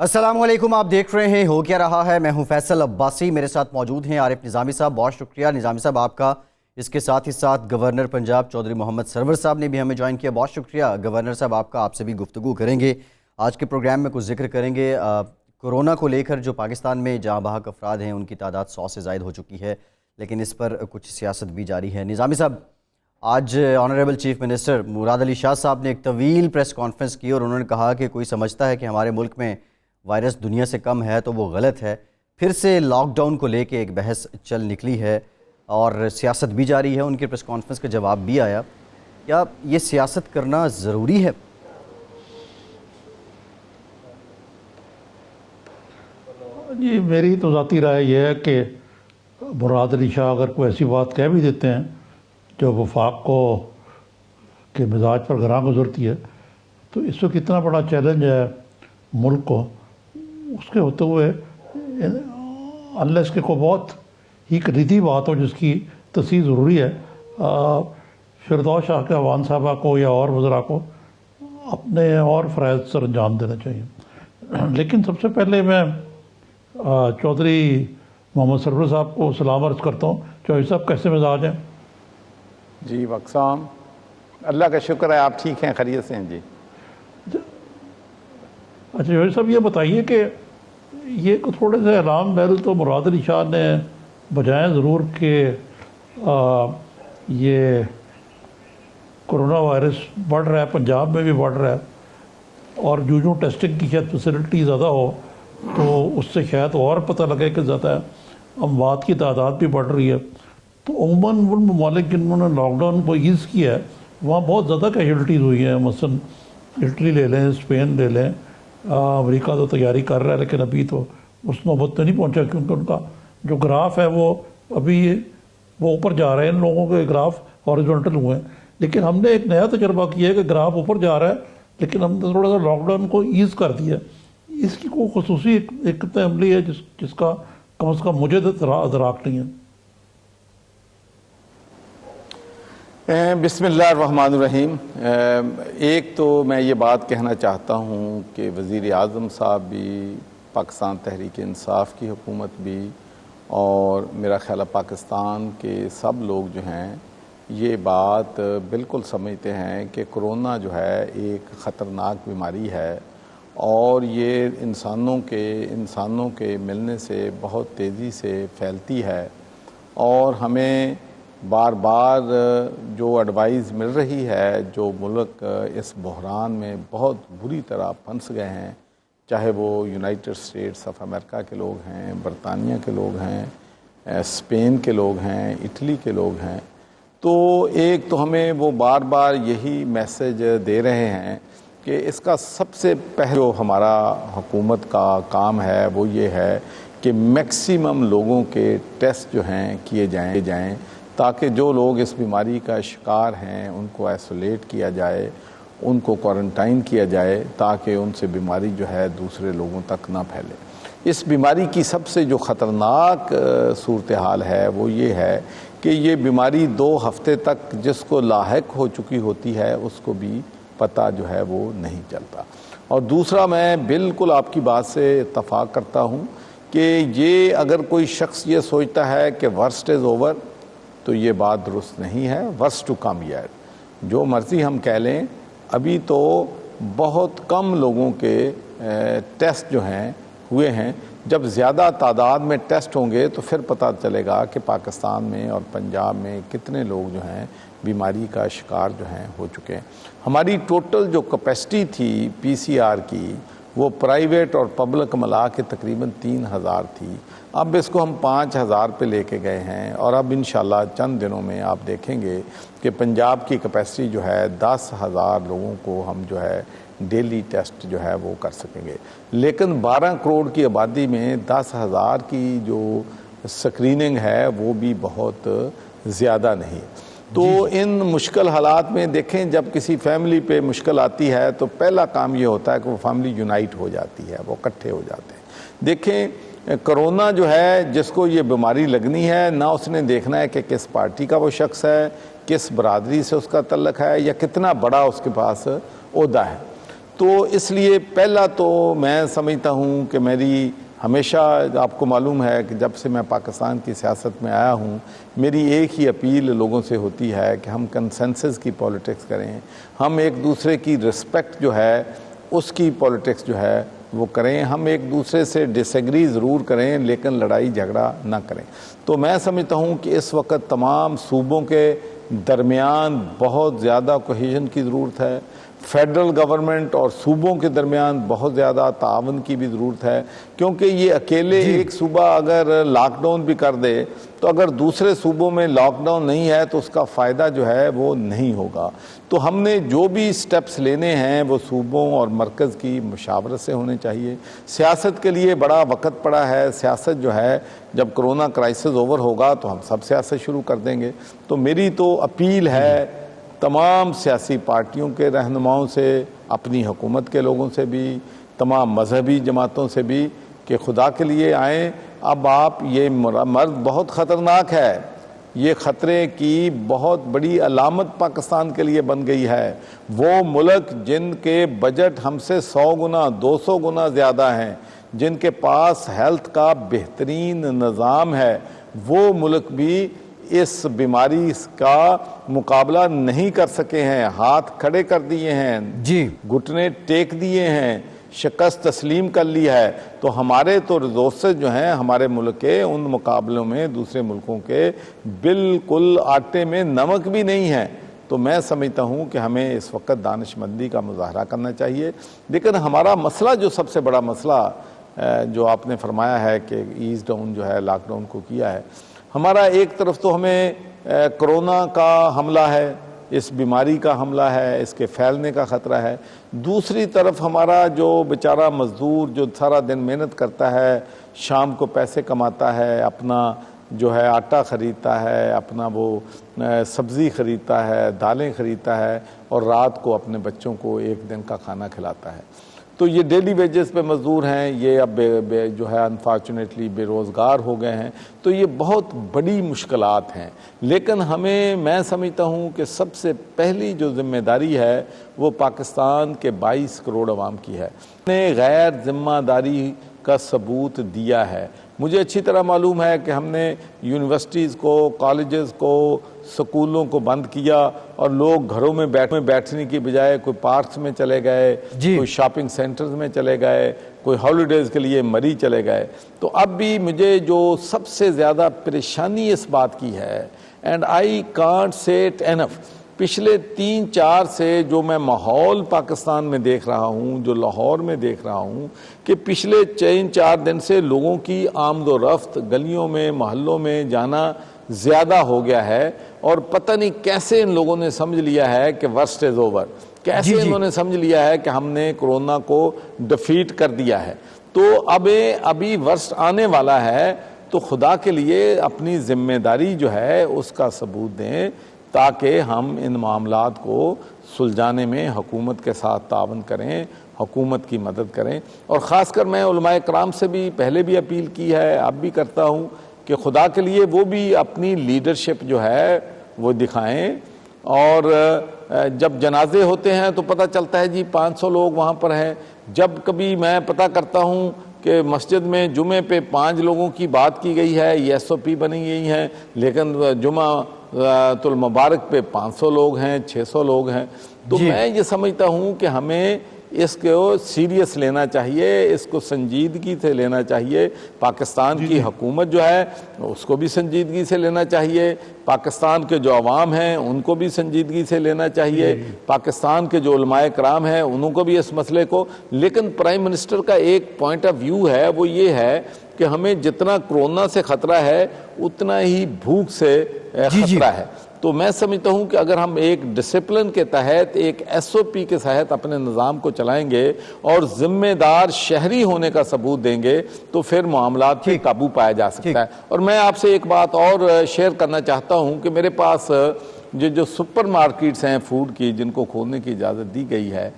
السلام علیکم، آپ دیکھ رہے ہیں ہو کیا رہا ہے۔ میں ہوں فیصل عباسی، میرے ساتھ موجود ہیں عارف نظامی صاحب۔ بہت شکریہ نظامی صاحب آپ کا۔ اس کے ساتھ ہی ساتھ گورنر پنجاب چودھری محمد سرور صاحب نے بھی ہمیں جوائن کیا۔ بہت شکریہ گورنر صاحب آپ کا، آپ سے بھی گفتگو کریں گے آج کے پروگرام میں، کچھ ذکر کریں گے کورونا کو لے کر۔ جو پاکستان میں جہاں بحق افراد ہیں ان کی تعداد 100 سے زائد ہو چکی ہے، لیکن اس پر کچھ سیاست بھی جاری ہے۔ نظامی صاحب، آج آنریبل چیف منسٹر مراد علی شاہ صاحب نے ایک طویل پریس کانفرنس کی اور انہوں نے کہا کہ کوئی سمجھتا ہے کہ ہمارے ملک میں وائرس دنیا سے کم ہے تو وہ غلط ہے۔ پھر سے لاک ڈاؤن کو لے کے ایک بحث چل نکلی ہے اور سیاست بھی جاری ہے، ان کے پریس کانفرنس کا جواب بھی آیا۔ کیا یہ سیاست کرنا ضروری ہے؟ جی، میری تو ذاتی رائے یہ ہے کہ مراد علی شاہ اگر کوئی ایسی بات کہہ بھی دیتے ہیں جو وفاق کو کے مزاج پر گراں گزرتی ہے، تو اس وقت اتنا بڑا چیلنج ہے ملک کو، اس کے ہوتے ہوئے انلیس کہ کوئی بہت ہی کلیدی بات ہو جس کی تصحیح ضروری ہے، فردوس شاہ کے عوان صاحبہ کو یا اور وزراء کو اپنے اور فرائض سر انجام دینا چاہیے۔ لیکن سب سے پہلے میں چودھری محمد سرور صاحب کو سلام عرض کرتا ہوں۔ چودھری صاحب کیسے مزاج ہیں؟ جی وقسام، اللہ کا شکر ہے آپ ٹھیک ہیں، خیریت سے ہیں جی۔ اچھا چودھری صاحب، یہ بتائیے کہ یہ تھوڑے سے اعلام بہل تو مراد علی شاہ نے بجائیں ضرور کہ یہ کرونا وائرس بڑھ رہا ہے، پنجاب میں بھی بڑھ رہا ہے اور جو ٹیسٹنگ کی شاید فیسلٹی زیادہ ہو تو اس سے شاید اور پتہ لگے کہ زیادہ اموات کی تعداد بھی بڑھ رہی ہے، تو عموماً وہ ممالک جنہوں نے لاک ڈاؤن کو ایز کیا ہے وہاں بہت زیادہ کیجولٹیز ہوئی ہیں۔ مثلاً اٹلی لے لیں، اسپین لے لیں، امریکہ تو تیاری کر رہا ہے لیکن ابھی تو اس نوبت پہ نہیں پہنچا، کیونکہ ان کا جو گراف ہے وہ ابھی وہ اوپر جا رہے ہیں، ان لوگوں کے گراف ہارزونٹل ہوئے ہیں۔ لیکن ہم نے ایک نیا تجربہ کیا ہے کہ گراف اوپر جا رہا ہے لیکن ہم نے تھوڑا سا لاک ڈاؤن کو ایز کر دیا۔ اس کی کوئی خصوصی حکمت عملی ہے جس کا کم از کم مجھے ادراک نہیں ہے؟ بسم اللہ الرحمن الرحیم۔ ایک تو میں یہ بات کہنا چاہتا ہوں کہ وزیر اعظم صاحب بھی، پاکستان تحریک انصاف کی حکومت بھی، اور میرا خیال ہے پاکستان کے سب لوگ جو ہیں یہ بات بالکل سمجھتے ہیں کہ کرونا جو ہے ایک خطرناک بیماری ہے اور یہ انسانوں کے ملنے سے بہت تیزی سے پھیلتی ہے، اور ہمیں بار بار جو ایڈوائز مل رہی ہے، جو ملک اس بحران میں بہت بری طرح پھنس گئے ہیں، چاہے وہ یونائٹڈ اسٹیٹس آف امریکہ کے لوگ ہیں، برطانیہ کے لوگ ہیں، اسپین کے لوگ ہیں، اٹلی کے لوگ ہیں، تو ایک تو ہمیں وہ بار بار یہی میسج دے رہے ہیں کہ اس کا سب سے پہلے جو ہمارا حکومت کا کام ہے وہ یہ ہے کہ میکسیمم لوگوں کے ٹیسٹ جو ہیں کیے جائیں تاکہ جو لوگ اس بیماری کا شکار ہیں ان کو آئسولیٹ کیا جائے، ان کو کوارنٹائن کیا جائے تاکہ ان سے بیماری جو ہے دوسرے لوگوں تک نہ پھیلے۔ اس بیماری کی سب سے جو خطرناک صورتحال ہے وہ یہ ہے کہ یہ بیماری 2 ہفتے تک جس کو لاحق ہو چکی ہوتی ہے اس کو بھی پتہ جو ہے وہ نہیں چلتا۔ اور دوسرا، میں بالکل آپ کی بات سے اتفاق کرتا ہوں کہ یہ اگر کوئی شخص یہ سوچتا ہے کہ ورسٹ از اوور تو یہ بات درست نہیں ہے۔ ورسٹ ٹو کم یٹ، جو مرضی ہم کہہ لیں، ابھی تو بہت کم لوگوں کے ٹیسٹ جو ہیں ہوئے ہیں۔ جب زیادہ تعداد میں ٹیسٹ ہوں گے تو پھر پتہ چلے گا کہ پاکستان میں اور پنجاب میں کتنے لوگ جو ہیں بیماری کا شکار جو ہیں ہو چکے ہیں۔ ہماری ٹوٹل جو کیپیسٹی تھی PCR کی وہ پرائیویٹ اور پبلک ملا کے تقریباً 3000 تھی، اب اس کو ہم 5000 پہ لے کے گئے ہیں، اور اب انشاءاللہ چند دنوں میں آپ دیکھیں گے کہ پنجاب کی کیپیسٹی جو ہے 10,000 لوگوں کو ہم جو ہے ڈیلی ٹیسٹ جو ہے وہ کر سکیں گے۔ لیکن 12 کروڑ کی آبادی میں 10,000 کی جو سکریننگ ہے وہ بھی بہت زیادہ نہیں۔ تو ان مشکل حالات میں دیکھیں، جب کسی فیملی پہ مشکل آتی ہے تو پہلا کام یہ ہوتا ہے کہ وہ فیملی یونائٹ ہو جاتی ہے، وہ اکٹھے ہو جاتے ہیں۔ دیکھیں، کرونا جو ہے جس کو یہ بیماری لگنی ہے، نہ اس نے دیکھنا ہے کہ کس پارٹی کا وہ شخص ہے، کس برادری سے اس کا تعلق ہے، یا کتنا بڑا اس کے پاس عہدہ ہے۔ تو تو اس لیے پہلا تو میں سمجھتا ہوں کہ میری ہمیشہ، آپ کو معلوم ہے کہ جب سے میں پاکستان کی سیاست میں آیا ہوں، میری ایک ہی اپیل لوگوں سے ہوتی ہے کہ ہم کنسنسس کی پولیٹکس کریں، ہم ایک دوسرے کی رسپیکٹ جو ہے اس کی پولیٹکس جو ہے وہ کریں، ہم ایک دوسرے سے ڈس ایگری ضرور کریں لیکن لڑائی جھگڑا نہ کریں۔ تو میں سمجھتا ہوں کہ اس وقت تمام صوبوں کے درمیان بہت زیادہ کوہیژن کی ضرورت ہے، فیڈرل گورنمنٹ اور صوبوں کے درمیان بہت زیادہ تعاون کی بھی ضرورت ہے، کیونکہ یہ اکیلے ایک صوبہ اگر لاک ڈاؤن بھی کر دے تو اگر دوسرے صوبوں میں لاک ڈاؤن نہیں ہے تو اس کا فائدہ جو ہے وہ نہیں ہوگا۔ تو ہم نے جو بھی سٹیپس لینے ہیں وہ صوبوں اور مرکز کی مشاورت سے ہونے چاہیے۔ سیاست کے لیے بڑا وقت پڑا ہے، سیاست جو ہے جب کرونا کرائسس اوور ہوگا تو ہم سب سیاست شروع کر دیں گے۔ تو میری تو اپیل ہے تمام سیاسی پارٹیوں کے رہنماؤں سے، اپنی حکومت کے لوگوں سے بھی، تمام مذہبی جماعتوں سے بھی، کہ خدا کے لیے آئیں۔ اب آپ، یہ مرض بہت خطرناک ہے، یہ خطرے کی بہت بڑی علامت پاکستان کے لیے بن گئی ہے۔ وہ ملک جن کے بجٹ ہم سے 100 گنا 200 گنا زیادہ ہیں، جن کے پاس ہیلتھ کا بہترین نظام ہے، وہ ملک بھی اس بیماری کا مقابلہ نہیں کر سکے ہیں، ہاتھ کھڑے کر دیے ہیں، گھٹنے ٹیک دیے ہیں، شکست تسلیم کر لی ہے۔ تو ہمارے تو ریسورسز جو ہیں ہمارے ملک کے، ان مقابلوں میں دوسرے ملکوں کے بالکل آٹے میں نمک بھی نہیں ہے۔ تو میں سمجھتا ہوں کہ ہمیں اس وقت دانش مندی کا مظاہرہ کرنا چاہیے۔ لیکن ہمارا مسئلہ، جو سب سے بڑا مسئلہ جو آپ نے فرمایا ہے کہ ایز ڈاؤن جو ہے، لاک ڈاؤن کو کیا ہے، ہمارا ایک طرف تو ہمیں کرونا کا حملہ ہے، اس بیماری کا حملہ ہے، اس کے پھیلنے کا خطرہ ہے، دوسری طرف ہمارا جو بیچارہ مزدور جو سارا دن محنت کرتا ہے، شام کو پیسے کماتا ہے، اپنا جو ہے آٹا خریدتا ہے، اپنا وہ سبزی خریدتا ہے، دالیں خریدتا ہے، اور رات کو اپنے بچوں کو ایک دن کا کھانا کھلاتا ہے۔ تو یہ ڈیلی ویجز پہ مزدور ہیں، یہ اب جو ہے انفارچونیٹلی بے روزگار ہو گئے ہیں۔ تو یہ بہت بڑی مشکلات ہیں، لیکن میں سمجھتا ہوں کہ سب سے پہلی جو ذمہ داری ہے وہ پاکستان کے 22 کروڑ عوام کی ہے۔ نے غیر ذمہ داری کا ثبوت دیا ہے۔ مجھے اچھی طرح معلوم ہے کہ ہم نے یونیورسٹیز کو، کالجز کو، سکولوں کو بند کیا، اور لوگ گھروں میں بیٹھنے کی بجائے کوئی پارکس میں چلے گئے، کوئی شاپنگ سینٹرز میں چلے گئے، کوئی ہالیڈیز کے لیے مری چلے گئے۔ تو اب بھی مجھے جو سب سے زیادہ پریشانی اس بات کی ہے، and I can't say it enough, پچھلے 3-4 سے جو میں ماحول پاکستان میں دیکھ رہا ہوں، جو لاہور میں دیکھ رہا ہوں، کہ پچھلے 3-4 دن سے لوگوں کی آمد و رفت، گلیوں میں، محلوں میں جانا زیادہ ہو گیا ہے، اور پتہ نہیں کیسے ان لوگوں نے سمجھ لیا ہے کہ ورسٹ از اوور، کیسے انہوں نے سمجھ لیا ہے کہ ہم نے کرونا کو ڈیفیٹ کر دیا ہے۔ تو ابھی ورسٹ آنے والا ہے، تو خدا کے لیے اپنی ذمہ داری جو ہے اس کا ثبوت دیں، تاکہ ہم ان معاملات کو سلجھانے میں حکومت کے ساتھ تعاون کریں، حکومت کی مدد کریں۔ اور خاص کر میں علماء کرام سے بھی پہلے بھی اپیل کی ہے، اب بھی کرتا ہوں، کہ خدا کے لیے وہ بھی اپنی لیڈرشپ جو ہے وہ دکھائیں۔ اور جب جنازے ہوتے ہیں تو پتہ چلتا ہے جی 500 لوگ وہاں پر ہیں، جب کبھی میں پتہ کرتا ہوں کہ مسجد میں جمعے پہ 5 لوگوں کی بات کی گئی ہے، یہ SOP بنی گئی ہے، لیکن جمعہ المبارک پہ 500 لوگ ہیں، 600 لوگ ہیں۔ تو میں یہ سمجھتا ہوں کہ ہمیں اس کو سیریس لینا چاہیے، اس کو سنجیدگی سے لینا چاہیے۔ پاکستان کی حکومت جو ہے اس کو بھی سنجیدگی سے لینا چاہیے، پاکستان کے جو عوام ہیں ان کو بھی سنجیدگی سے لینا چاہیے، پاکستان کے جو علماء کرام ہیں انہوں کو بھی اس مسئلے کو۔ لیکن پرائم منسٹر کا ایک پوائنٹ آف ویو ہے، وہ یہ ہے کہ ہمیں جتنا کرونا سے خطرہ ہے اتنا ہی بھوک سے خطرہ ہے۔ تو میں سمجھتا ہوں کہ اگر ہم ایک ڈسپلن کے تحت، ایک SOP کے تحت اپنے نظام کو چلائیں گے اور ذمہ دار شہری ہونے کا ثبوت دیں گے تو پھر معاملات پہ قابو پایا جا سکتا ہے۔ اور میں آپ سے ایک بات اور شیئر کرنا چاہتا ہوں کہ میرے پاس جو سپر مارکیٹس ہیں فوڈ کی، جن کو کھولنے کی اجازت دی گئی ہے،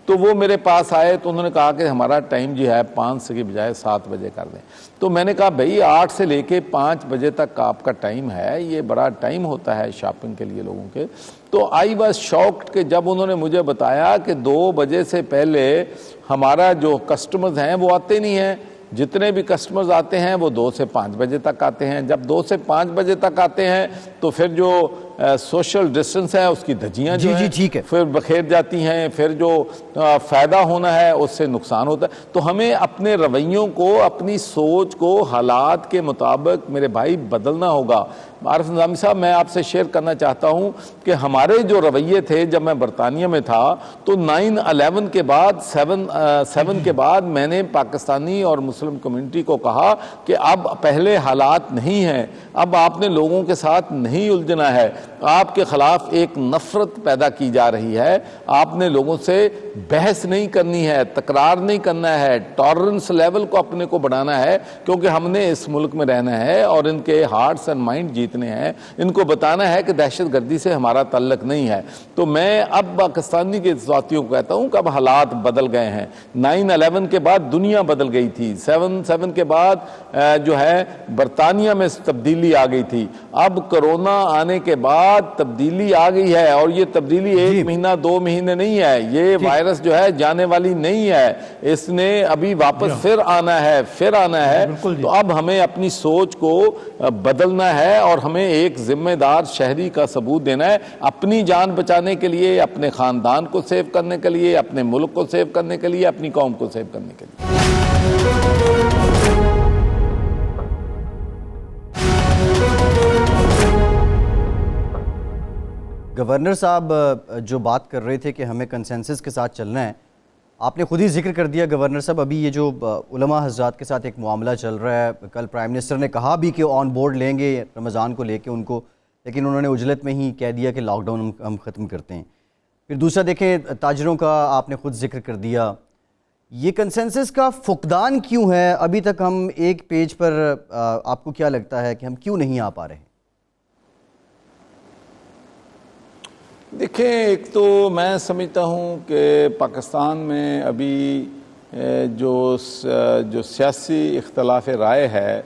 تو وہ میرے پاس آئے تو انہوں نے کہا کہ ہمارا ٹائم جو ہے 5 کی بجائے 7 بجے کر دیں. تو میں نے کہا بھائی 8 سے لے کے 5 بجے تک آپ کا ٹائم ہے, یہ بڑا ٹائم ہوتا ہے شاپنگ کے لیے لوگوں کے. تو آئی واز شاکڈ کہ جب انہوں نے مجھے بتایا کہ 2 بجے سے پہلے ہمارا جو کسٹمرز ہیں وہ آتے نہیں ہیں, جتنے بھی کسٹمرز آتے ہیں وہ 2 سے 5 بجے تک آتے ہیں. جب 2 سے 5 بجے تک آتے ہیں تو پھر جو سوشل ڈسٹنس ہے اس کی دھجیاں جو ہیں ٹھیک ہے, پھر بکھیر جاتی ہیں, پھر جو فائدہ ہونا ہے اس سے نقصان ہوتا ہے. تو ہمیں اپنے رویوں کو, اپنی سوچ کو حالات کے مطابق میرے بھائی بدلنا ہوگا. عارف نظامی صاحب, میں آپ سے شیئر کرنا چاہتا ہوں کہ ہمارے جو رویے تھے جب میں برطانیہ میں تھا تو 9/11 کے بعد 7 کے بعد میں نے پاکستانی اور مسلم کمیونٹی کو کہا کہ اب پہلے حالات نہیں ہیں, اب آپ نے لوگوں کے ساتھ نہیں الجھنا ہے, آپ کے خلاف ایک نفرت پیدا کی جا رہی ہے, آپ نے لوگوں سے بحث نہیں کرنی ہے, تکرار نہیں کرنا ہے, ٹالرنس لیول کو اپنے کو بڑھانا ہے, کیونکہ ہم نے اس ملک میں رہنا ہے اور ان کے ہارٹس اینڈ مائنڈ جیتنے ہیں. ان کو بتانا ہے کہ دہشت گردی سے ہمارا تعلق نہیں ہے. تو میں اب پاکستانی کے ساتھیوں کو کہتا ہوں کہ اب حالات بدل گئے ہیں. 9/11 کے بعد دنیا بدل گئی تھی, 7/7 کے بعد جو ہے برطانیہ میں تبدیلی آ گئی تھی, اب کرونا آنے کے بعد تبدیلی آ گئی ہے, اور یہ تبدیلی 1 مہینہ 2 مہینے نہیں ہے, یہ وائرس جو ہے جانے والی نہیں ہے, اس نے ابھی واپس پھر آنا ہے. تو اب ہمیں اپنی سوچ کو بدلنا ہے اور ہمیں ایک ذمہ دار شہری کا ثبوت دینا ہے, اپنی جان بچانے کے لیے, اپنے خاندان کو سیو کرنے کے لیے, اپنے ملک کو سیو کرنے کے لیے, اپنی قوم کو سیو کرنے کے لیے. گورنر صاحب جو بات کر رہے تھے کہ ہمیں کنسنسس کے ساتھ چلنا ہے, آپ نے خود ہی ذکر کر دیا گورنر صاحب, ابھی یہ جو علماء حضرات کے ساتھ ایک معاملہ چل رہا ہے, کل پرائم منسٹر نے کہا بھی کہ آن بورڈ لیں گے رمضان کو لے کے ان کو, لیکن انہوں نے عجلت میں ہی کہہ دیا کہ لاک ڈاؤن ہم ختم کرتے ہیں. پھر دوسرا دیکھیں تاجروں کا آپ نے خود ذکر کر دیا, یہ کنسنسس کا فقدان کیوں ہے ابھی تک؟ ہم ایک پیج پر آپ کو کیا لگتا ہے کہ ہم کیوں نہیں آ پا رہے ہیں؟ دیکھیں, ایک تو میں سمجھتا ہوں کہ پاکستان میں ابھی جو سیاسی اختلاف رائے ہے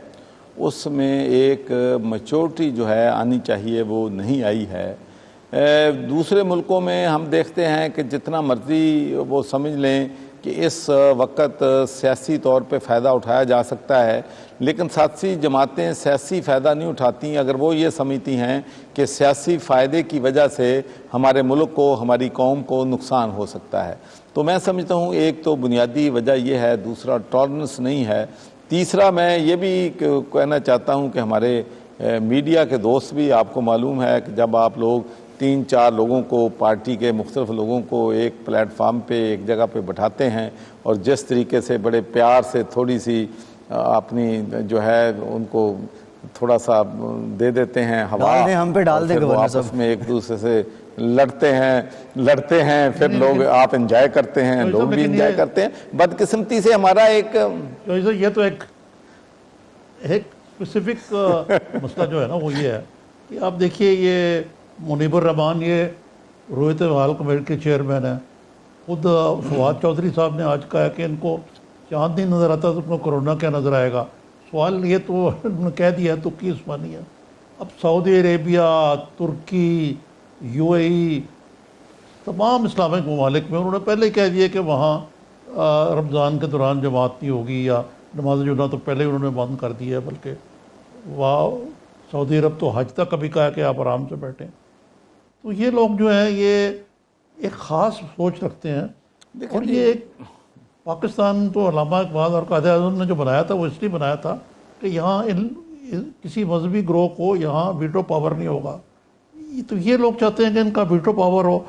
اس میں ایک میچورٹی جو ہے آنی چاہیے وہ نہیں آئی ہے. دوسرے ملکوں میں ہم دیکھتے ہیں کہ جتنا مرضی وہ سمجھ لیں کہ اس وقت سیاسی طور پہ فائدہ اٹھایا جا سکتا ہے, لیکن سیاسی جماعتیں سیاسی فائدہ نہیں اٹھاتی اگر وہ یہ سمجھتی ہیں کہ سیاسی فائدے کی وجہ سے ہمارے ملک کو, ہماری قوم کو نقصان ہو سکتا ہے. تو میں سمجھتا ہوں ایک تو بنیادی وجہ یہ ہے, دوسرا ٹالرنس نہیں ہے, تیسرا میں یہ بھی کہنا چاہتا ہوں کہ ہمارے میڈیا کے دوست بھی, آپ کو معلوم ہے کہ جب آپ لوگ 3-4 لوگوں کو, پارٹی کے مختلف لوگوں کو ایک پلیٹ فارم پہ ایک جگہ پہ بٹھاتے ہیں اور جس طریقے سے بڑے پیار سے تھوڑی سی اپنی جو ہے ان کو تھوڑا سا دے دیتے ہیں ہوا, ہم پہ ڈال دیں, وہ آپس میں ایک دوسرے سے لڑتے ہیں پھر لوگ آپ انجوائے کرتے ہیں, لوگ بھی انجوائے کرتے ہیں. بدقسمتی سے ہمارا ایک یہ تو ایک اسپیسیفک مسئلہ جو ہے نا وہ یہ ہے کہ آپ دیکھیے, یہ منیب الرحمان یہ رویت حال کمیٹی کے چیئرمین ہیں, خود فواد چودھری صاحب نے آج کہا کہ ان کو چاند نہیں نظر آتا تو ان کو کرونا کیا نظر آئے گا. سوال یہ تو انہوں نے کہہ دیا تو کی عثمانی ہے. اب سعودی عربیہ, ترکی, UAE, تمام اسلامک ممالک میں انہوں نے پہلے ہی کہہ دیا کہ وہاں رمضان کے دوران جماعت نہیں ہوگی, یا نماز جمعہ تو پہلے ہی انہوں نے بند کر دیا ہے, بلکہ وہاں سعودی عرب تو حج تک کبھی کہا کہ آپ آرام سے بیٹھیں. تو یہ لوگ جو ہیں یہ ایک خاص سوچ رکھتے ہیں, اور یہ ایک پاکستان تو علامہ اقبال اور قائد اعظم نے جو بنایا تھا وہ اس لیے بنایا تھا کہ یہاں کسی مذہبی گروہ کو یہاں ویٹو پاور نہیں ہوگا. تو یہ لوگ چاہتے ہیں کہ ان کا ویٹو پاور ہو,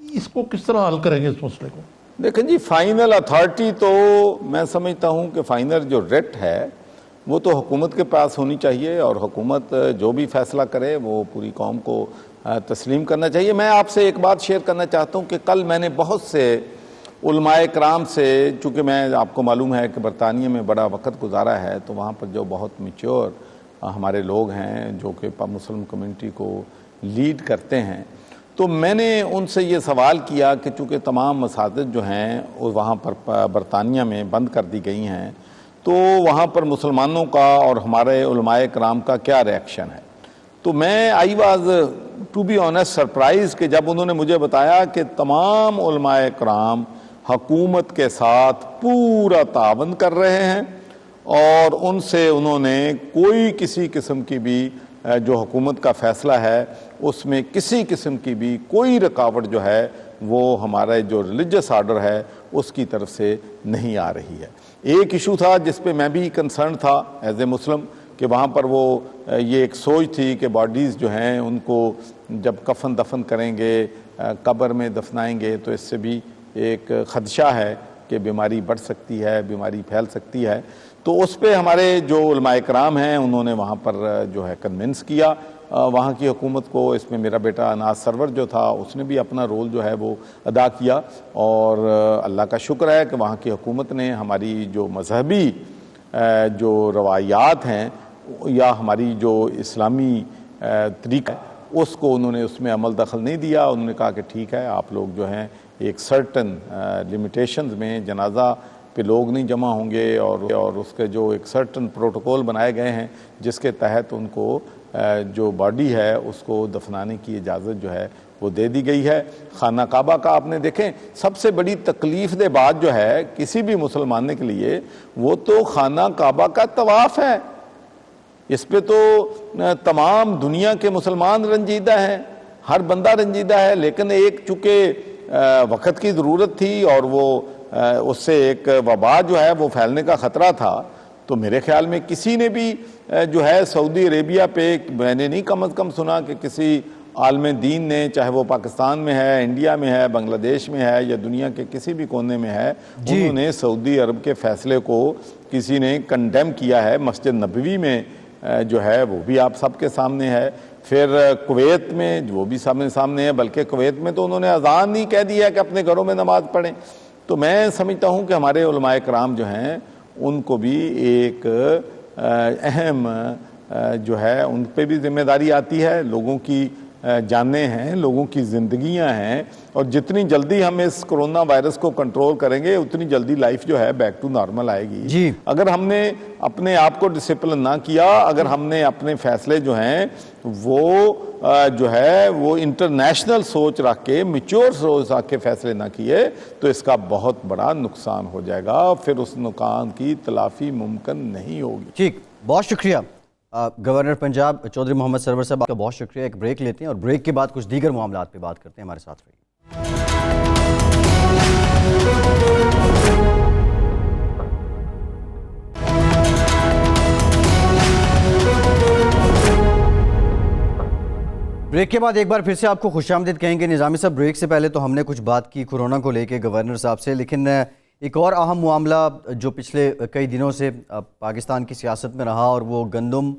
اس کو کس طرح حل کریں گے اس مسئلے کو؟ دیکھیں جی, فائنل اتھارٹی تو میں سمجھتا ہوں کہ فائنل جو ریٹ ہے وہ تو حکومت کے پاس ہونی چاہیے, اور حکومت جو بھی فیصلہ کرے وہ پوری قوم کو تسلیم کرنا چاہیے. میں آپ سے ایک بات شیئر کرنا چاہتا ہوں کہ کل میں نے بہت سے علماء کرام سے, چونکہ میں آپ کو معلوم ہے کہ برطانیہ میں بڑا وقت گزارا ہے, تو وہاں پر جو بہت میچور ہمارے لوگ ہیں جو کہ مسلم کمیونٹی کو لیڈ کرتے ہیں, تو میں نے ان سے یہ سوال کیا کہ چونکہ تمام مساجد جو ہیں وہ وہاں پر برطانیہ میں بند کر دی گئی ہیں، تو وہاں پر مسلمانوں کا اور ہمارے علماء کرام کا کیا ریئیکشن ہے؟ تو میں I was to be honest surprise کہ جب انہوں نے مجھے بتایا کہ تمام علماء کرام حکومت کے ساتھ پورا تعاون کر رہے ہیں اور ان سے انہوں نے کوئی کسی قسم کی بھی جو حکومت کا فیصلہ ہے اس میں کسی قسم کی بھی کوئی رکاوٹ جو ہے وہ ہمارا جو ریلیجس آرڈر ہے اس کی طرف سے نہیں آ رہی ہے۔ ایک ایشو تھا جس پہ میں بھی کنسرن تھا ایز اے مسلم کہ وہاں پر وہ یہ ایک سوچ تھی کہ باڈیز جو ہیں ان کو جب کفن دفن کریں گے، قبر میں دفنائیں گے، تو اس سے بھی ایک خدشہ ہے کہ بیماری بڑھ سکتی ہے، بیماری پھیل سکتی ہے۔ تو اس پہ ہمارے جو علماء کرام ہیں انہوں نے وہاں پر جو ہے کنونس کیا وہاں کی حکومت کو۔ اس میں میرا بیٹا اناس سرور جو تھا اس نے بھی اپنا رول جو ہے وہ ادا کیا، اور اللہ کا شکر ہے کہ وہاں کی حکومت نے ہماری جو مذہبی جو روایات ہیں یا ہماری جو اسلامی طریقہ ہے اس کو انہوں نے اس میں عمل دخل نہیں دیا۔ انہوں نے کہا کہ ٹھیک ہے، آپ لوگ جو ہیں ایک سرٹن لمیٹیشنز میں جنازہ پہ لوگ نہیں جمع ہوں گے، اور اس کے جو ایک سرٹن پروٹوکول بنائے گئے ہیں جس کے تحت ان کو جو باڈی ہے اس کو دفنانے کی اجازت جو ہے وہ دے دی گئی ہے۔ خانہ کعبہ کا آپ نے دیکھیں سب سے بڑی تکلیف دہ بات جو ہے کسی بھی مسلمان کے لیے وہ تو خانہ کعبہ کا طواف ہے۔ اس پہ تو تمام دنیا کے مسلمان رنجیدہ ہیں، ہر بندہ رنجیدہ ہے، لیکن ایک چونکہ وقت کی ضرورت تھی اور وہ اس سے ایک وبا جو ہے وہ پھیلنے کا خطرہ تھا، تو میرے خیال میں کسی نے بھی جو ہے سعودی عربیہ پہ، میں نے نہیں کم از کم سنا کہ کسی عالم دین نے، چاہے وہ پاکستان میں ہے، انڈیا میں ہے، بنگلہ دیش میں ہے یا دنیا کے کسی بھی کونے میں ہے، انہوں نے سعودی عرب کے فیصلے کو کسی نے کنڈیم کیا ہے۔ مسجد نبوی میں جو ہے وہ بھی آپ سب کے سامنے ہے، پھر کویت میں وہ بھی سامنے ہے، بلکہ کویت میں تو انہوں نے اذان ہی کہہ دیا کہ اپنے گھروں میں نماز پڑھیں۔ تو میں سمجھتا ہوں کہ ہمارے علماء کرام جو ہیں ان کو بھی ایک اہم جو ہے ان پہ بھی ذمہ داری آتی ہے۔ لوگوں کی جانیں ہیں، لوگوں کی زندگیاں ہیں، اور جتنی جلدی ہم اس کرونا وائرس کو کنٹرول کریں گے اتنی جلدی لائف جو ہے بیک ٹو نارمل آئے گی۔ اگر ہم نے اپنے آپ کو ڈسپلن نہ کیا، اگر ہم نے اپنے فیصلے جو ہیں وہ جو ہے وہ انٹرنیشنل سوچ رکھ کے، میچور سوچ رکھ کے فیصلے نہ کیے، تو اس کا بہت بڑا نقصان ہو جائے گا، پھر اس نقصان کی تلافی ممکن نہیں ہوگی۔ ٹھیک، بہت شکریہ گورنر پنجاب چودھری محمد سرور صاحب، آپ کا بہت شکریہ۔ ایک بریک لیتے ہیں اور بریک کے بعد کچھ دیگر معاملات پہ بات کرتے ہیں، ہمارے ساتھ رہیے۔ بریک کے بعد ایک بار پھر سے آپ کو خوش آمدید کہیں گے۔ نظامی صاحب، بریک سے پہلے تو ہم نے کچھ بات کی کورونا کو لے کے گورنر صاحب سے، لیکن ایک اور اہم معاملہ جو پچھلے کئی دنوں سے پاکستان کی سیاست میں رہا، اور وہ گندم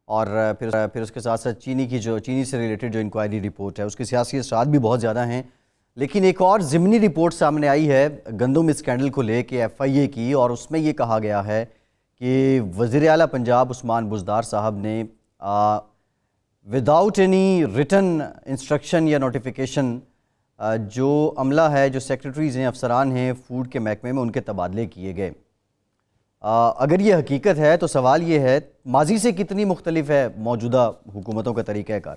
اور پھر اس کے ساتھ ساتھ چینی سے ریلیٹڈ جو انکوائری رپورٹ ہے، اس کے سیاسی اثرات بھی بہت زیادہ ہیں۔ لیکن ایک اور ضمنی رپورٹ سامنے آئی ہے گندم اسکینڈل کو لے کے FIA کی، اور اس میں یہ کہا گیا ہے کہ وزیر اعلیٰ پنجاب عثمان بزدار صاحب نے وداؤٹ اینی ریٹن انسٹرکشن یا نوٹیفیکیشن جو عملہ ہے، جو سیکرٹریز ہیں، افسران ہیں فوڈ کے محکمے میں، ان کے تبادلے کیے گئے۔ اگر یہ حقیقت ہے تو سوال یہ ہے ماضی سے کتنی مختلف ہے موجودہ حکومتوں کا طریقہ کار؟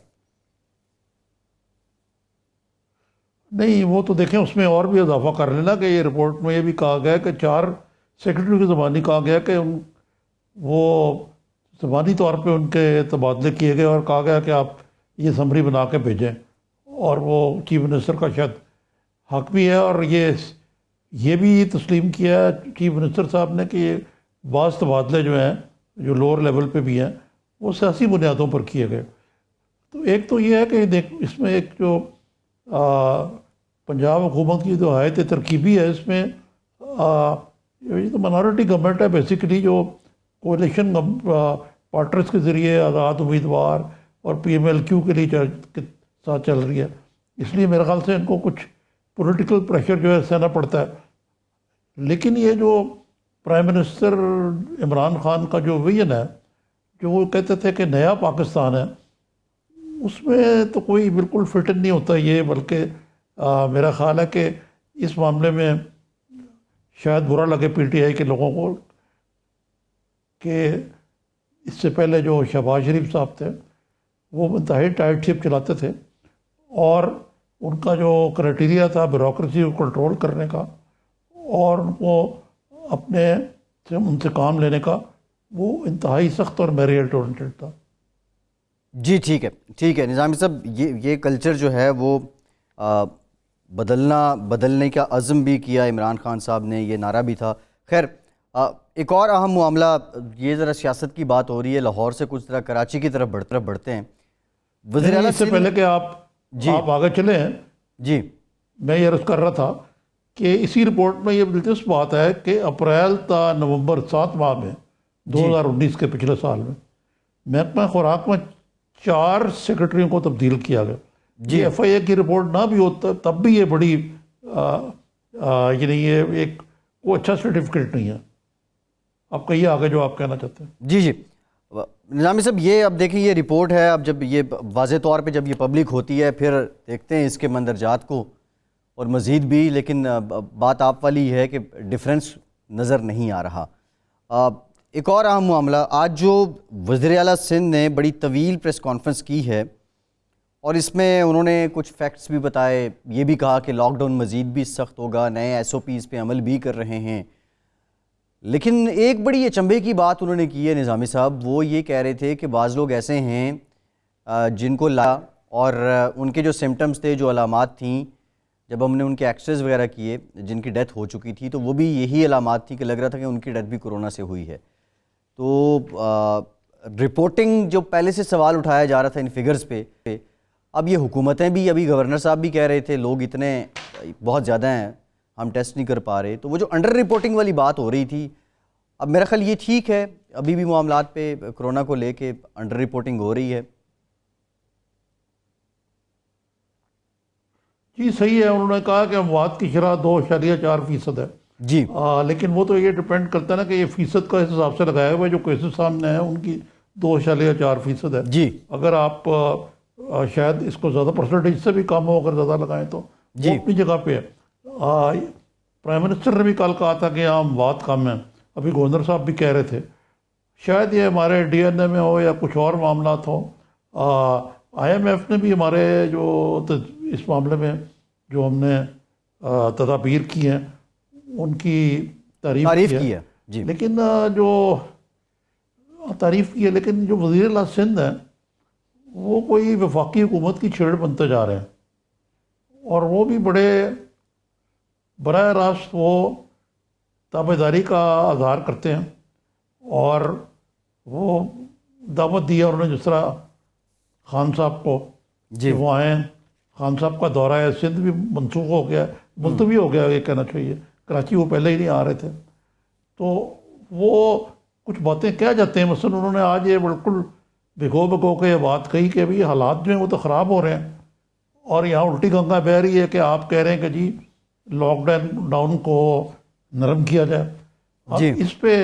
نہیں، وہ تو دیکھیں اس میں اور بھی اضافہ کر لینا کہ یہ رپورٹ میں یہ بھی کہا گیا کہ 4 سیکرٹری کی زبانی کہا گیا کہ وہ زبانی طور پہ ان کے تبادلے کیے گئے، اور کہا گیا کہ آپ یہ سمری بنا کے بھیجیں، اور وہ چیف منسٹر کا شاید حق بھی ہے، اور یہ بھی تسلیم کیا ہے چیف منسٹر صاحب نے کہ یہ بعض تبادلے جو ہیں جو لوور لیول پہ بھی ہیں وہ سیاسی بنیادوں پر کیے گئے۔ تو ایک تو یہ ہے کہ اس میں ایک جو پنجاب حکومت کی جو حیثیت ترکیبی ہے، اس میں یہ تو منارٹی گورنمنٹ ہے بیسیکلی، جو کولیشن پارٹنرز کے ذریعے آزاد امیدوار اور PMLQ کے لیے ساتھ چل رہی ہے، اس لیے میرے خیال سے ان کو کچھ پولیٹیکل پریشر جو ہے سہنا پڑتا ہے۔ لیکن یہ جو پرائم منسٹر عمران خان کا جو ویژن ہے، جو وہ کہتے تھے کہ نیا پاکستان ہے، اس میں تو کوئی بالکل فٹ ان نہیں ہوتا یہ، بلکہ میرا خیال ہے کہ اس معاملے میں شاید برا لگے پی ٹی آئی کے لوگوں کو کہ اس سے پہلے جو شہباز شریف صاحب تھے وہ انتہائی ٹائٹ شپ چلاتے تھے، اور ان کا جو کرائٹیریا تھا بیوروکریسی کو کنٹرول کرنے کا اور ان کو اپنے سے ان سے کام لینے کا، وہ انتہائی سخت اور میریٹ اورینٹڈ تھا۔ جی ٹھیک ہے نظامی صاحب، یہ کلچر جو ہے وہ بدلنے کا عزم بھی کیا عمران خان صاحب نے، یہ نعرہ بھی تھا۔ خیر ایک اور اہم معاملہ، یہ ذرا سیاست کی بات ہو رہی ہے، لاہور سے کچھ طرح کراچی کی طرف بڑھتے ہیں۔ وزیر اعلیٰ اس سے پہلے کہ آپ آگے چلیں، جی میں یہ عرض کر رہا تھا کہ اسی رپورٹ میں یہ دلچسپ بات ہے کہ اپریل تا نومبر 7 ماہ میں 2019 کے پچھلے سال میں محکمہ خوراک میں 4 سیکرٹریوں کو تبدیل کیا گیا۔ یہ ایف آئی اے کی رپورٹ نہ بھی ہوتا تب بھی یہ بڑی یعنی یہ ایک وہ اچھا سرٹیفکیٹ نہیں ہے۔ آپ کہیے آگے جو آپ کہنا چاہتے ہیں۔ جی نظامی صاحب، یہ اب دیکھیں یہ رپورٹ ہے، اب جب یہ واضح طور پہ جب یہ پبلک ہوتی ہے پھر دیکھتے ہیں اس کے مندرجات کو اور مزید بھی، لیکن بات آپ والی ہے کہ ڈیفرنس نظر نہیں آ رہا۔ ایک اور اہم معاملہ، آج جو وزیر اعلیٰ سندھ نے بڑی طویل پریس کانفرنس کی ہے اور اس میں انہوں نے کچھ فیکٹس بھی بتائے، یہ بھی کہا کہ لاک ڈاؤن مزید بھی سخت ہوگا، نئے ایس او پیز پہ عمل بھی کر رہے ہیں، لیکن ایک بڑی اچنبھے کی بات انہوں نے کی ہے نظامی صاحب، وہ یہ کہہ رہے تھے کہ بعض لوگ ایسے ہیں جن کو اور ان کے جو سمٹمز تھے، جو علامات تھیں، جب ہم نے ان کے ایکسرز وغیرہ کیے جن کی ڈیتھ ہو چکی تھی تو وہ بھی یہی علامات تھی کہ لگ رہا تھا کہ ان کی ڈیتھ بھی کورونا سے ہوئی ہے۔ تو رپورٹنگ جو پہلے سے سوال اٹھایا جا رہا تھا ان فگرز پہ، اب یہ حکومتیں بھی، ابھی گورنر صاحب بھی کہہ رہے تھے لوگ اتنے بہت زیادہ ہیں ہم ٹیسٹ نہیں کر پا رہے، تو وہ جو انڈر رپورٹنگ والی بات ہو رہی تھی، اب میرا خیال یہ ٹھیک ہے، ابھی بھی معاملات پہ کرونا کو لے کے انڈر رپورٹنگ ہو رہی ہے۔ جی صحیح ہے، انہوں نے کہا کہ اموات کی شرح 2.4% ہے جی لیکن وہ تو یہ ڈپینڈ کرتا ہے نا کہ یہ فیصد کا اس حساب سے لگایا ہوا ہے، جو کیسز سامنے ہیں ان کی 2.4% ہے۔ جی اگر آپ شاید اس کو زیادہ پرسنٹیج سے بھی کم ہو اگر زیادہ لگائیں تو وہ اپنی جگہ پہ ہے۔ پرائم منسٹر نے بھی کل کہا تھا کہ اموات کم ہیں، ابھی گورنر صاحب بھی کہہ رہے تھے، شاید یہ ہمارے ڈی این اے میں ہو یا کچھ اور معاملات ہوں۔ آئی ایم ایف نے بھی ہمارے جو اس معاملے میں جو ہم نے تدابیر کی ہیں ان کی تعریف کی ہے، لیکن جو تعریف کی ہے، لیکن جو وزیر اعلیٰ سندھ ہیں وہ کوئی وفاقی حکومت کی چھیڑ بنتے جا رہے ہیں، اور وہ بھی بڑے براہ راست وہ تابعداری کا اظہار کرتے ہیں، اور وہ دعوت دی ہے انہوں نے جس طرح خان صاحب کو کہ وہ آئیں۔ خان صاحب کا دورہ ہے سندھ بھی منسوخ ہو گیا، ملتوی ہو گیا یہ کہنا چاہیے، کراچی وہ پہلے ہی نہیں آ رہے تھے، تو وہ کچھ باتیں کہہ جاتے ہیں۔ مثلا انہوں نے آج یہ بالکل بھگو کے یہ بات کہی کہ ابھی حالات جو ہیں وہ تو خراب ہو رہے ہیں، اور یہاں الٹی گنگا بہہ رہی ہے کہ آپ کہہ رہے ہیں کہ جی لاک ڈاؤن کو نرم کیا جائے۔ اب اس پہ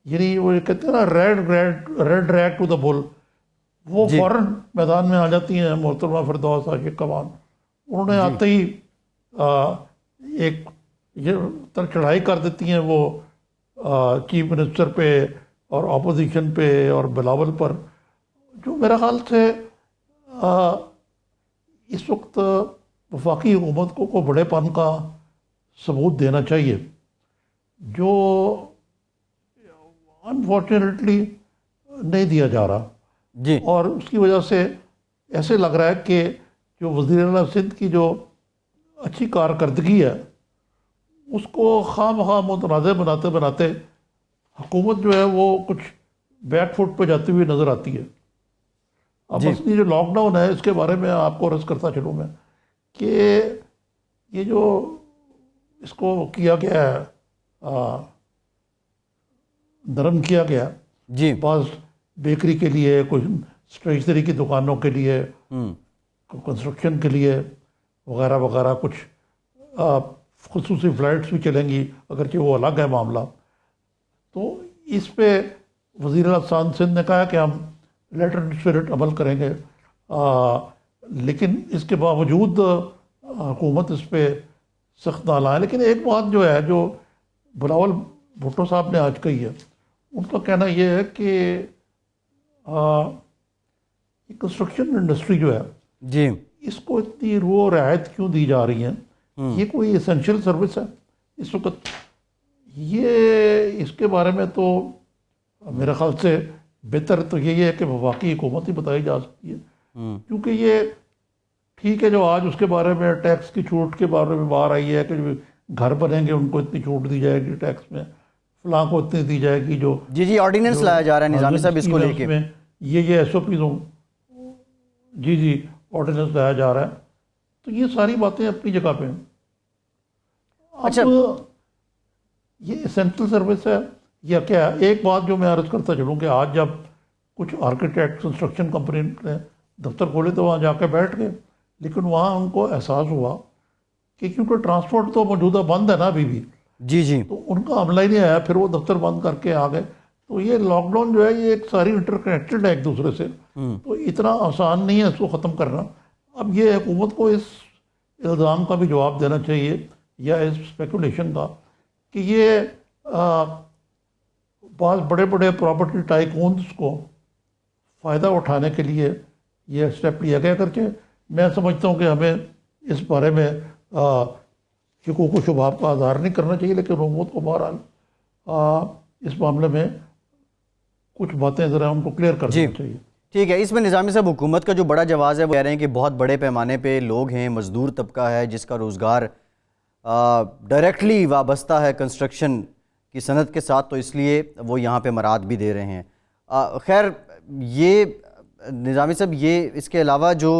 یعنی وہ کہتے ہیں نا ریڈ ریگ ٹو دا بل، وہ فوراً میدان میں آ جاتی ہیں محترمہ فردوس عاشق کمان۔ انہوں نے آتے ہی ایک یہ چڑھائی کر دیتی ہیں وہ چیف منسٹر پہ اور اپوزیشن پہ اور بلاول پر، جو میرا خیال سے اس وقت وفاقی حکومت کو بڑے پن کا ثبوت دینا چاہیے، جو انفارچونیٹلی نہیں دیا جا رہا۔ اور اس کی وجہ سے ایسے لگ رہا ہے کہ جو وزیر اعلیٰ سندھ کی جو اچھی کارکردگی ہے اس کو خواہ مخواہ متنازع بناتے حکومت جو ہے وہ کچھ بیک فٹ پہ جاتی ہوئی نظر آتی ہے۔ اب اصلی جو لاک ڈاؤن ہے اس کے بارے میں آپ کو عرض کرتا چلوں میں کہ یہ جو اس کو کیا گیا ہے، نرم کیا گیا، بعض بیکری کے لیے، کچھ اسٹیشنری کی دکانوں کے لیے، کنسٹرکشن کے لیے وغیرہ وغیرہ، کچھ خصوصی فلائٹس بھی چلیں گی اگرچہ وہ الگ ہے معاملہ۔ تو اس پہ وزیر اعلیٰ سندھ نے کہا کہ ہم لیٹر اسپرٹ عمل کریں گے، لیکن اس کے باوجود حکومت اس پہ سخت نہ لائے. لیکن ایک بات جو ہے جو بلاول بھٹو صاحب نے آج کہی ہے، ان کا کہنا یہ ہے کہ کنسٹرکشن انڈسٹری جو ہے جی اس کو اتنی رو رعایت کیوں دی جا رہی ہیں، یہ کوئی اسینشیل سروس ہے اس وقت؟ یہ اس کے بارے میں تو میرے خیال سے بہتر تو یہی ہے کہ وفاقی حکومت ہی بتائی جا سکتی ہے، کیونکہ یہ ٹھیک ہے جو آج اس کے بارے میں ٹیکس کی چھوٹ کے بارے میں باہر آئی ہے کہ جو گھر بنیں گے ان کو اتنی چھوٹ دی جائے گی ٹیکس میں، فلاں کو اتنی دی جائے گی، جو جی آرڈیننس لایا جا رہا ہے نظامی صاحب اس کو لے کے، یہ ایس او پیز ہوں، جی آرڈیننس لایا جا رہا ہے. تو یہ ساری باتیں اپنی جگہ پہ ہیں. اچھا یہ اسینشل سروس ہے یا کیا ہے؟ ایک بات جو میں عرض کرتا چلوں کہ آج جب کچھ آرکیٹیکٹ کنسٹرکشن کمپنی نے دفتر کھولے تو وہاں جا کے بیٹھ گئے، لیکن وہاں ان کو احساس ہوا کہ کیونکہ ٹرانسپورٹ تو موجودہ بند ہے نا ابھی بھی، جی تو ان کا عملہ ہی نہیں آیا، پھر وہ دفتر بند کر کے آ گئے. تو یہ لاک ڈاؤن جو ہے یہ ایک ساری انٹر کنیکٹڈ ہے ایک دوسرے سے، تو اتنا آسان نہیں ہے اس کو ختم کرنا. اب یہ حکومت کو اس الزام کا بھی جواب دینا چاہیے یا اس اسپیکولیشن کا کہ یہ بعض بڑے بڑے پراپرٹی ٹائکونز کو فائدہ اٹھانے کے لیے یہ اسٹیپ لیا گیا. کرکے میں سمجھتا ہوں کہ ہمیں اس بارے میں شکوک و شبہات کا اظہار نہیں کرنا چاہیے، لیکن حکومت کو بہرحال اس معاملے میں کچھ باتیں ذرا ان کو کلیئر کر دینا چاہیے. ٹھیک ہے. اس میں نظامی صاحب حکومت کا جو بڑا جواز ہے وہ کہہ رہے ہیں کہ بہت بڑے پیمانے پہ لوگ ہیں، مزدور طبقہ ہے جس کا روزگار ڈائریکٹلی وابستہ ہے کنسٹرکشن کی صنعت کے ساتھ، تو اس لیے وہ یہاں پہ مراد بھی دے رہے ہیں. خیر یہ نظامی صاحب یہ اس کے علاوہ جو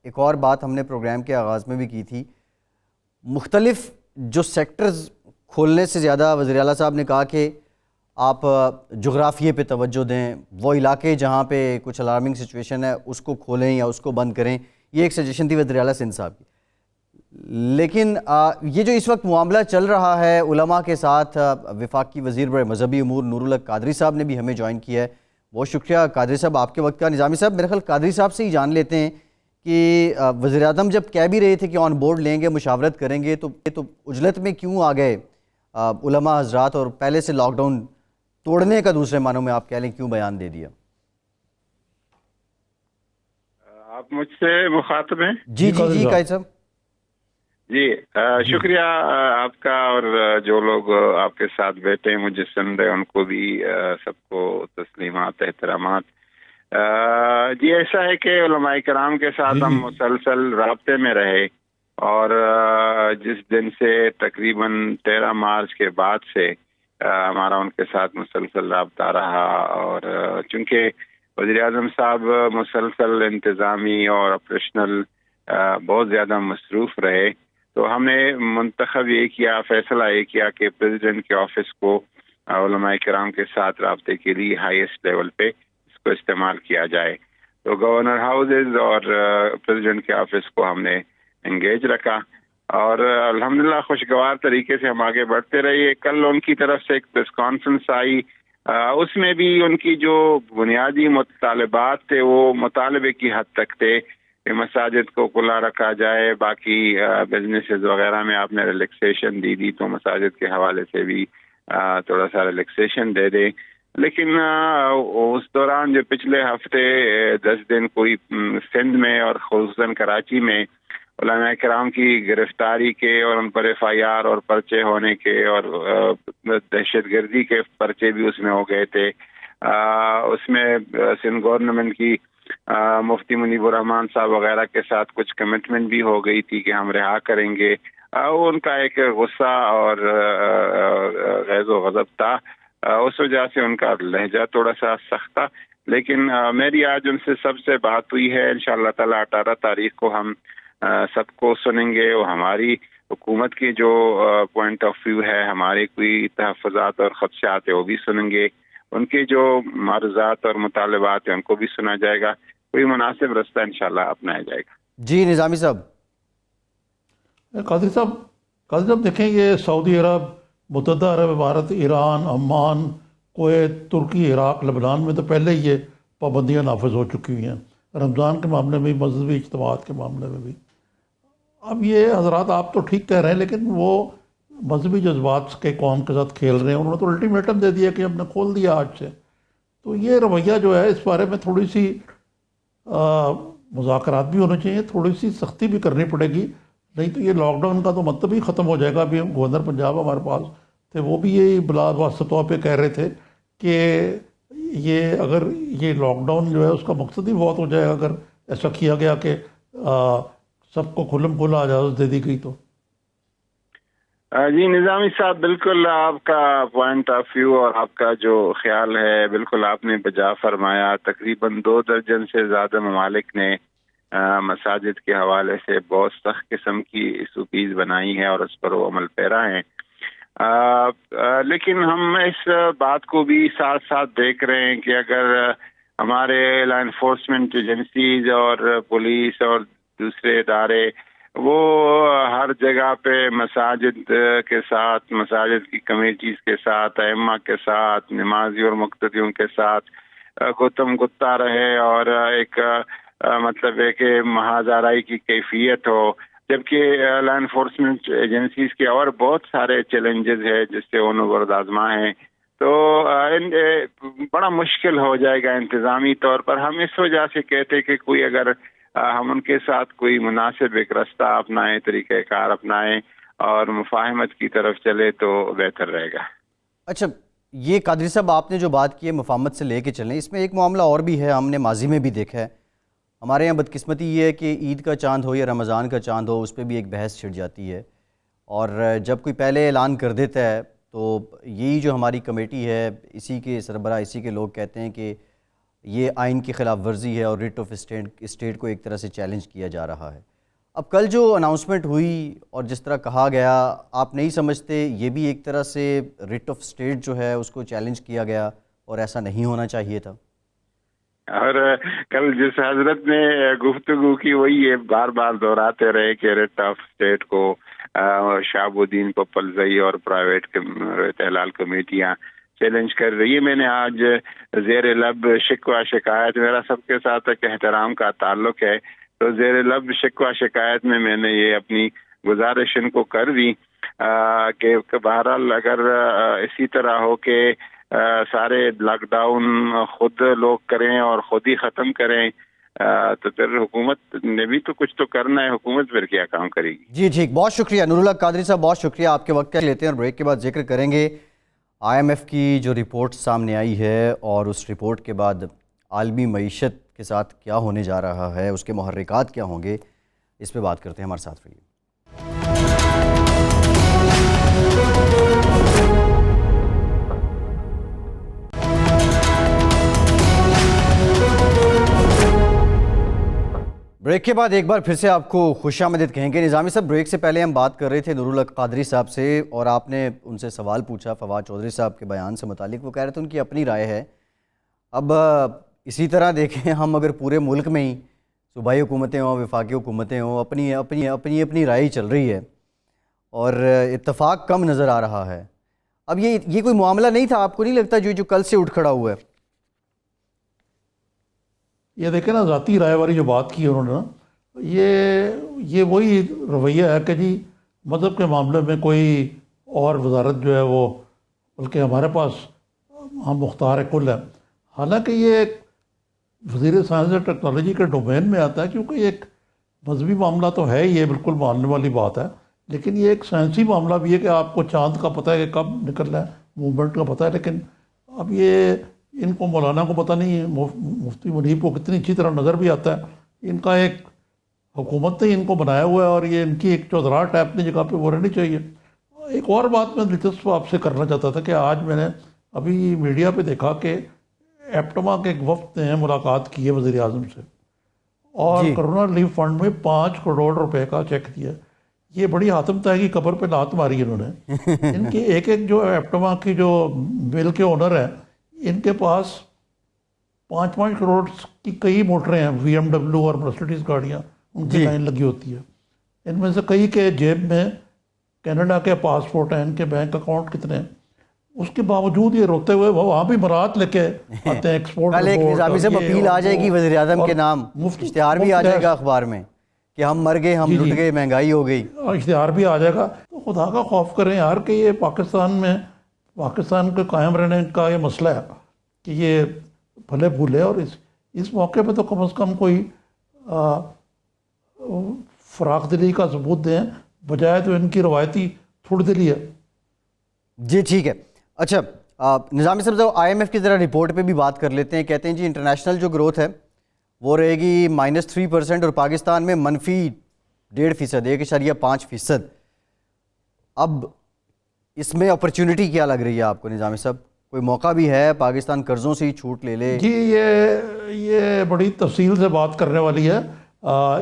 ایک اور بات ہم نے پروگرام کے آغاز میں بھی کی تھی، مختلف جو سیکٹرز کھولنے سے زیادہ وزیر اعلیٰ صاحب نے کہا کہ آپ جغرافیے پہ توجہ دیں، وہ علاقے جہاں پہ کچھ الارمنگ سچویشن ہے اس کو کھولیں یا اس کو بند کریں. یہ ایک سجیشن تھی وزیر اعلیٰ سندھ صاحب کی. لیکن یہ جو اس وقت معاملہ چل رہا ہے علماء کے ساتھ، وفاقی وزیر برائے مذہبی امور نور الحق قادری صاحب نے بھی ہمیں جوائن کیا ہے. بہت شکریہ قادری صاحب آپ کے وقت کا. نظامی صاحب میرے خیال قادری صاحب سے ہی جان لیتے ہیں کہ وزیر اعظم جب کہہ بھی رہے تھے کہ آن بورڈ لیں گے، مشاورت کریں گے، تو عجلت میں کیوں آ گئے علماء حضرات اور پہلے سے لاک ڈاؤن توڑنے کا دوسرے معنوں میں آپ کہہ لیں کیوں بیان دے دیا؟ آپ مجھ سے مخاطب ہیں؟ جی قائد صاحب. جی شکریہ آپ کا، اور جو لوگ آپ کے ساتھ بیٹھے ہیں مجھے سن رہے ان کو بھی سب کو تسلیمات احترامات. جی ایسا ہے کہ علماء کرام کے ساتھ ہم مسلسل رابطے میں رہے، اور جس دن سے تقریباً 13 مارچ کے بعد سے ہمارا ان کے ساتھ مسلسل رابطہ رہا. اور چونکہ وزیر اعظم صاحب مسلسل انتظامی اور آپریشنل بہت زیادہ مصروف رہے، تو ہم نے منتخب یہ کیا، فیصلہ یہ کیا کہ پریزیڈنٹ کے آفس کو علماء کرام کے ساتھ رابطے کے لیے ہائیسٹ لیول پہ اس کو استعمال کیا جائے. تو گورنر ہاؤسز اور پریزیڈنٹ کے آفس کو ہم نے انگیج رکھا، اور الحمدللہ خوشگوار طریقے سے ہم آگے بڑھتے رہے. کل ان کی طرف سے ایک پریس کانفرنس آئی، اس میں بھی ان کی جو بنیادی مطالبات تھے وہ مطالبے کی حد تک تھے کہ مساجد کو کھلا رکھا جائے، باقی بزنسز وغیرہ میں آپ نے ریلیکسیشن دی تو مساجد کے حوالے سے بھی تھوڑا سا ریلیکسیشن دے دیں. لیکن اس دوران جو پچھلے ہفتے 10 دن کوئی سندھ میں اور خصوصاً کراچی میں علماء کرام کی گرفتاری کے اور ان پر FIR اور پرچے ہونے کے اور دہشت گردی کے پرچے بھی اس میں ہو گئے تھے. اس میں سندھ گورنمنٹ کی مفتی منیب الرحمان صاحب وغیرہ کے ساتھ کچھ کمٹمنٹ بھی ہو گئی تھی کہ ہم رہا کریں گے. ان کا ایک غصہ اور غیظ و غضب تھا، اس وجہ سے ان کا لہجہ تھوڑا سا سخت تھا. لیکن میری آج ان سے سب سے بات ہوئی ہے، انشاءاللہ تعالی 18 تاریخ کو ہم سب کو سنیں گے، وہ ہماری حکومت کی جو پوائنٹ آف ویو ہے، ہمارے کوئی تحفظات اور خدشات ہیں وہ بھی سنیں گے، ان کے جو معروضات اور مطالبات ہیں ان کو بھی سنا جائے گا، کوئی مناسب رستہ انشاءاللہ اپنایا جائے گا. جی نظامی صاحب. قادری صاحب دیکھیں، یہ سعودی عرب، متحدہ عرب امارات، ایران، عمان، کویت، ترکی، عراق، لبنان میں تو پہلے ہی یہ پابندیاں نافذ ہو چکی ہوئی ہیں. رمضان کے معاملے میں بھی، مذہبی اجتماعات کے معاملے میں بھی. اب یہ حضرات آپ تو ٹھیک کہہ رہے ہیں، لیکن وہ مذہبی جذبات کے قوم کے ساتھ کھیل رہے ہیں. انہوں نے تو الٹیمیٹم دے دیا کہ ہم نے کھول دیا آج سے. تو یہ رویہ جو ہے اس بارے میں تھوڑی سی مذاکرات بھی ہونے چاہیے، تھوڑی سی سختی بھی کرنی پڑے گی، نہیں تو یہ لاک ڈاؤن کا تو مطلب ہی ختم ہو جائے گا. ابھی گورنر پنجاب ہمارے پاس تھے، وہ بھی یہی بلا واسطہ طور پہ کہہ رہے تھے کہ یہ اگر یہ لاک ڈاؤن جو ہے اس کا مقصد ہی بہت ہو جائے گا اگر ایسا کیا گیا کہ سب کو کھلم کھلا اجازت دے دی گئی تو. جی نظامی صاحب، بالکل آپ کا پوائنٹ آف ویو اور آپ کا جو خیال ہے بالکل آپ نے بجا فرمایا. تقریباً 2 درجن سے زیادہ ممالک نے مساجد کے حوالے سے بہت سخت قسم کی سوپیز بنائی ہے اور اس پر وہ عمل پیرا ہیں. لیکن ہم اس بات کو بھی ساتھ ساتھ دیکھ رہے ہیں کہ اگر ہمارے لا انفورسمنٹ ایجنسیز اور پولیس اور دوسرے ادارے وہ ہر جگہ پہ مساجد کے ساتھ، مساجد کی کمیٹیز کے ساتھ، ائمہ کے ساتھ، نمازی اور مقتدیوں کے ساتھ گتم گتا رہے اور ایک مطلب ہے کہ محاذ کی کیفیت ہو، جبکہ لا انفورسمنٹ ایجنسیز کے اور بہت سارے چیلنجز ہیں جس سے وہ نبرد آزما ہیں، تو بڑا مشکل ہو جائے گا انتظامی طور پر. ہم اس وجہ سے کہتے کہ کوئی اگر ہم ان کے ساتھ کوئی مناسب ایک رستہ اپنائیں، طریقہ کار اپنائیں اور مفاہمت کی طرف چلے تو بہتر رہے گا. اچھا، یہ قادری صاحب آپ نے جو بات کی ہے مفاہمت سے لے کے چلیں، اس میں ایک معاملہ اور بھی ہے، ہم نے ماضی میں بھی دیکھا ہے. ہمارے یہاں بدقسمتی یہ ہے کہ عید کا چاند ہو یا رمضان کا چاند ہو، اس پہ بھی ایک بحث چھڑ جاتی ہے، اور جب کوئی پہلے اعلان کر دیتا ہے تو یہی جو ہماری کمیٹی ہے، اسی کے سربراہ، اسی کے لوگ کہتے ہیں کہ یہ آئین کی خلاف ورزی ہے اور ریٹ آف اسٹیٹ کو ایک طرح سے چیلنج کیا جا رہا ہے. اب کل جو اناؤنسمنٹ ہوئی اور جس طرح کہا گیا، آپ نہیں سمجھتے یہ بھی ایک طرح سے ریٹ آف اسٹیٹ جو ہے اس کو چیلنج کیا گیا اور ایسا نہیں ہونا چاہیے تھا؟ اور کل جس حضرت نے گفتگو کی وہی یہ بار بار دہراتے رہے کہ ریٹ آف اسٹیٹ کو شہاب الدین پپلزئی اور پرائیویٹ احتلال کمیٹیاں چیلنج کر رہی ہے. میں نے آج زیر لب شکوہ شکایت، میرا سب کے ساتھ ایک احترام کا تعلق ہے، تو زیر لب شکوہ شکایت میں نے یہ اپنی گزارش ان کو کر دی کہ بہرحال اگر اسی طرح ہو کہ سارے لاک ڈاؤن خود لوگ کریں اور خود ہی ختم کریں تو پھر حکومت نے بھی تو کچھ تو کرنا ہے، حکومت پھر کیا کام کرے گی. جی ٹھیک، بہت شکریہ نور اللہ قادری صاحب، بہت شکریہ. آپ کے وقت لیتے ہیں اور بریک کے بعد ذکر کریں گے IMF کی جو رپورٹ سامنے آئی ہے اور اس رپورٹ کے بعد عالمی معیشت کے ساتھ کیا ہونے جا رہا ہے، اس کے محرکات کیا ہوں گے، اس پہ بات کرتے ہیں. ہمارے ساتھ رہیے. بریک کے بعد ایک بار پھر سے آپ کو خوش آمدید کہیں گے. نظامی صاحب، بریک سے پہلے ہم بات کر رہے تھے نور اللہ قادری صاحب سے اور آپ نے ان سے سوال پوچھا فواد چودھری صاحب کے بیان سے متعلق. وہ کہہ رہے تھے ان کی اپنی رائے ہے. اب اسی طرح دیکھیں ہم اگر پورے ملک میں ہی صوبائی حکومتیں ہوں، وفاقی حکومتیں ہوں، اپنی رائے چل رہی ہے اور اتفاق کم نظر آ رہا ہے. اب یہ کوئی معاملہ نہیں تھا، آپ کو نہیں لگتا جو کل سے اٹھ کھڑا ہوا ہے؟ یہ دیکھیں نا، ذاتی رائے والی جو بات کی انہوں نے نا، یہ وہی رویہ ہے کہ جی مذہب کے معاملے میں کوئی اور وزارت جو ہے وہ، بلکہ ہمارے پاس ہم مختار کل ہیں. حالانکہ یہ ایک وزیر سائنس اور ٹیکنالوجی کے ڈومین میں آتا ہے، کیونکہ یہ ایک مذہبی معاملہ تو ہے، یہ بالکل ماننے والی بات ہے، لیکن یہ ایک سائنسی معاملہ بھی ہے کہ آپ کو چاند کا پتہ ہے کہ کب نکلنا ہے، موومنٹ کا پتہ ہے. لیکن اب یہ ان کو مولانا کو پتہ نہیں ہے، مفتی منیب کو کتنی اچھی طرح نظر بھی آتا ہے. ان کا ایک حکومت نے ان کو بنایا ہوا ہے اور یہ ان کی ایک چودراہٹ ہے اپنی جگہ پہ، وہ رہنی چاہیے. ایک اور بات میں دلچسپ آپ سے کرنا چاہتا تھا کہ آج میں نے ابھی میڈیا پہ دیکھا کہ ایپٹما کے ایک وفد نے ملاقات کی ہے وزیر اعظم سے اور کرونا ریلیف فنڈ میں 5 کروڑ روپے کا چیک دیا. یہ بڑی حاتم طائی کی قبر پہ لات ماری انہوں نے. ان کی ایک جو ایپٹما کی جو مل کے اونر ہیں، ان کے پاس 5 کروڑ کی کئی موٹریں ہیں، BMW اور مرسڈیز گاڑیاں ان کی لائن لگی ہوتی ہے. ان میں سے کئی کے جیب میں کینیڈا کے پاسپورٹ ہیں، ان کے بینک اکاؤنٹ کتنے ہیں. اس کے باوجود یہ روتے ہوئے وہ وہاں بھی برات لے کے آتے ہیں ایکسپورٹ کل ایک نظامی صاحب اپیل آ جائے گی وزیر اعظم کے نام، اشتہار بھی آ جائے گا اخبار میں کہ ہم مر گئے، ہم لٹ گئے، مہنگائی ہو گئی، اشتہار بھی آ جائے گا. تو خدا کا خوف کریں یار کہ یہ پاکستان کے قائم رہنے کا یہ مسئلہ ہے کہ یہ بھلے بھولے، اور اس موقع پہ تو کم از کم کوئی فراخ دلی کا ثبوت دیں بجائے تو ان کی روایتی تھوڑ دلی ہے. جی ٹھیک ہے. اچھا نظامی صاحب آئی ایم ایف کی ذرا رپورٹ پہ بھی بات کر لیتے ہیں. کہتے ہیں جی انٹرنیشنل جو گروتھ ہے وہ رہے گی -3% اور پاکستان میں -1.5%، 1.5%. اب اس میں اپرچونٹی کیا لگ رہی ہے آپ کو نظامی صاحب؟ کوئی موقع بھی ہے پاکستان قرضوں سے ہی چھوٹ لے لے؟ جی یہ بڑی تفصیل سے بات کرنے والی ہے.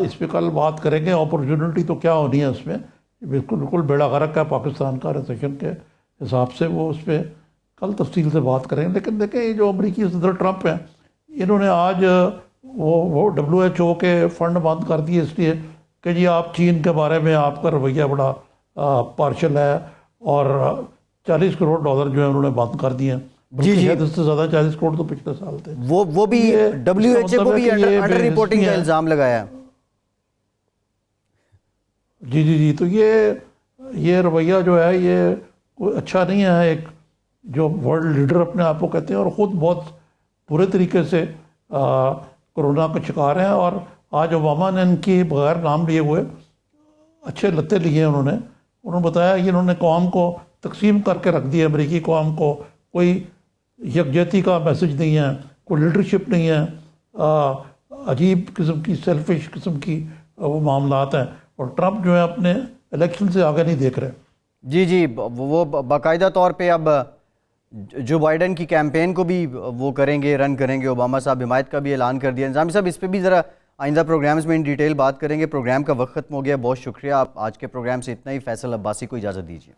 اس پہ کل بات کریں گے. اپرچونٹی تو کیا ہونی ہے اس میں، بالکل بیڑا غرق ہے پاکستان کا ریسیشن کے حساب سے، وہ اس پہ کل تفصیل سے بات کریں گے. لیکن دیکھیں یہ جو امریکی صدر ٹرمپ ہیں انہوں نے آج وہ WHO کے فنڈ بند کر دیے اس لیے کہ جی آپ چین کے بارے میں آپ کا رویہ بڑا پارشل ہے، اور $40 کروڑ جو ہیں انہوں نے بند کر دیے ہیں. جی اس سے زیادہ 40 کروڑ تو پچھلے سال تھے. وہ بھی WHO کو بھی انڈر رپورٹنگ کا الزام لگایا. جی تو یہ رویہ جو ہے یہ کوئی اچھا نہیں ہے. ایک جو ورلڈ لیڈر اپنے آپ کو کہتے ہیں اور خود بہت برے طریقے سے کرونا کا شکار ہیں، اور آج اوباما نے ان کی بغیر نام لیے ہوئے اچھے لتے لیے انہوں نے بتایا کہ انہوں نے قوم کو تقسیم کر کے رکھ دی. امریکی قوم کو کوئی یکجہتی کا میسج نہیں ہے، کوئی لیڈرشپ نہیں ہے، عجیب قسم کی سیلفش قسم کی وہ معاملات ہیں. اور ٹرمپ جو ہے اپنے الیکشن سے آگے نہیں دیکھ رہے. جی وہ باقاعدہ طور پہ اب جو بائیڈن کی کیمپین کو بھی وہ رن کریں گے. اوباما صاحب حمایت کا بھی اعلان کر دیا. نظامی صاحب اس پہ بھی ذرا آئندہ پروگرامز میں ان ڈیٹیل بات کریں گے. پروگرام کا وقت ختم ہو گیا. بہت شکریہ. آپ آج کے پروگرام سے اتنا ہی. فیصل عباسی کو اجازت دیجیے.